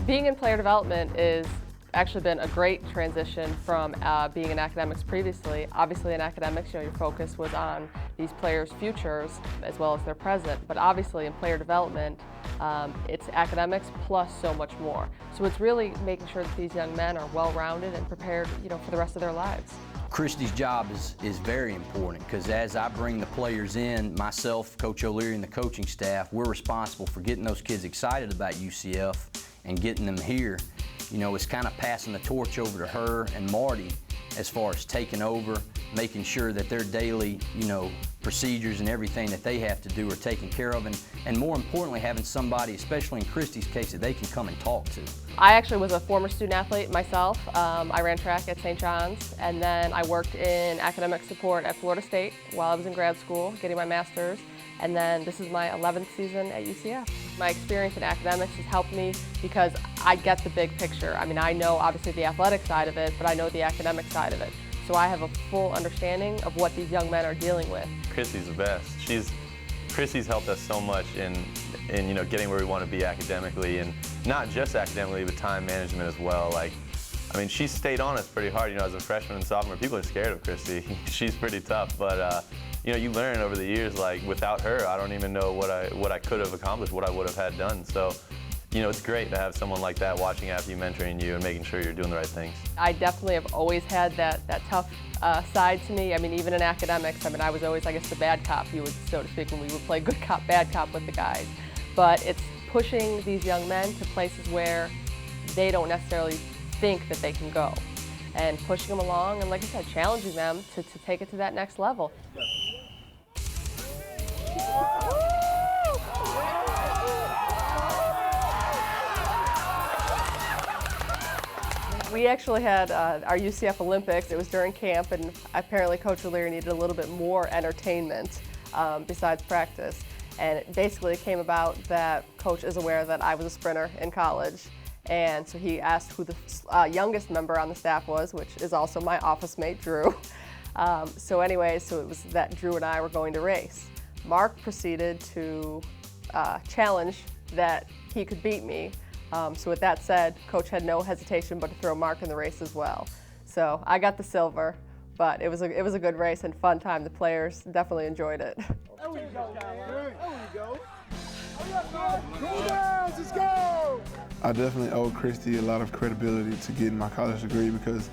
Being in player development is actually been a great transition from being in academics previously. Obviously in academics, your focus was on these players' futures as well as their present, but obviously in player development, it's academics plus so much more. So it's really making sure that these young men are well-rounded and prepared, for the rest of their lives. Kristy's job is very important because as I bring the players in, myself, Coach O'Leary, and the coaching staff, we're responsible for getting those kids excited about UCF and getting them here. It's kind of passing the torch over to her and Marty as far as taking over, making sure that their daily, procedures and everything that they have to do are taken care of, and more importantly, having somebody, especially in Kristy's case, that they can come and talk to. I actually was a former student athlete myself. I ran track at St. John's, and then I worked in academic support at Florida State while I was in grad school, getting my master's, and then this is my 11th season at UCF. My experience in academics has helped me because I get the big picture. I know obviously the athletic side of it, but I know the academic side of it. So I have a full understanding of what these young men are dealing with. Kristy's the best. Kristy's helped us so much in getting where we want to be academically, and not just academically, but time management as well. She stayed on us pretty hard. As a freshman and sophomore, people are scared of Kristy. She's pretty tough, but you learn over the years. Without her, I don't even know what I could have accomplished, what I would have had done. So, it's great to have someone like that watching after you, mentoring you, and making sure you're doing the right things. I definitely have always had that tough side to me. Even in academics, I was always, the bad cop, so to speak, when we would play good cop, bad cop with the guys. But it's pushing these young men to places where they don't necessarily think that they can go, and pushing them along, and like I said, challenging them to take it to that next level. We actually had our UCF Olympics. It was during camp, and apparently Coach O'Leary needed a little bit more entertainment besides practice. And it basically came about that Coach is aware that I was a sprinter in college, and so he asked who the youngest member on the staff was, which is also my office mate, Drew. So it was that Drew and I were going to race. Mark proceeded to challenge that he could beat me. So with that said, Coach had no hesitation but to throw Mark in the race as well. So I got the silver, but it was a good race and fun time. The players definitely enjoyed it. There we go, there we go. Cool downs, let's go! I definitely owe Kristy a lot of credibility to getting my college degree because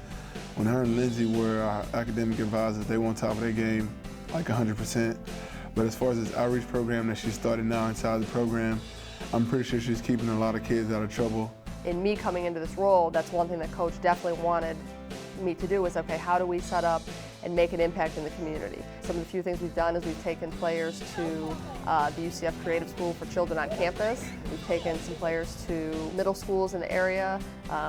when her and Lindsay were our academic advisors, they were on top of their game, 100%. But as far as this outreach program that she started now inside the program, I'm pretty sure she's keeping a lot of kids out of trouble. In me coming into this role, that's one thing that Coach definitely wanted me to do was, okay, how do we set up and make an impact in the community? Some of the few things we've done is we've taken players to the UCF Creative School for Children on campus. We've taken some players to middle schools in the area.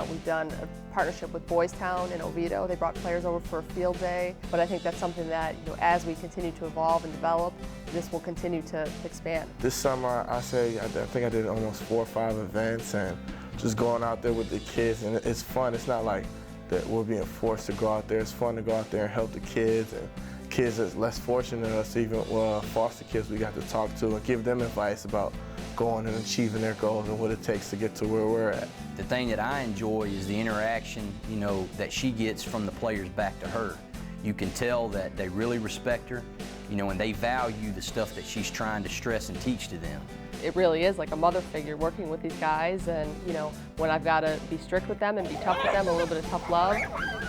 We've done a partnership with Boys Town in Oviedo. They brought players over for a field day. But I think that's something that, as we continue to evolve and develop, this will continue to expand. This summer, I think I did almost 4 or 5 events, and just going out there with the kids, and it's fun. It's not like that we're being forced to go out there. It's fun to go out there and help the kids, and kids that's less fortunate than us, even foster kids we got to talk to and give them advice about going and achieving their goals and what it takes to get to where we're at. The thing that I enjoy is the interaction, that she gets from the players back to her. You can tell that they really respect her, and they value the stuff that she's trying to stress and teach to them. It really is like a mother figure working with these guys, and when I've got to be strict with them and be tough with them, a little bit of tough love,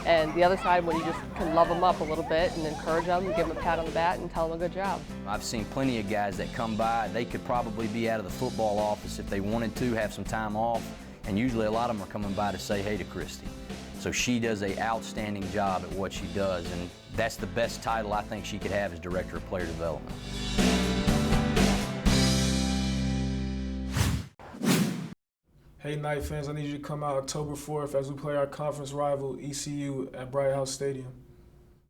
and the other side when you just can love them up a little bit and encourage them, give them a pat on the back and tell them a good job. I've seen plenty of guys that come by, they could probably be out of the football office if they wanted to, have some time off, and usually a lot of them are coming by to say hey to Kristy. So she does an outstanding job at what she does, and that's the best title I think she could have as Director of Player Development. Hey Knight fans, I need you to come out October 4th as we play our conference rival ECU at Bright House Stadium.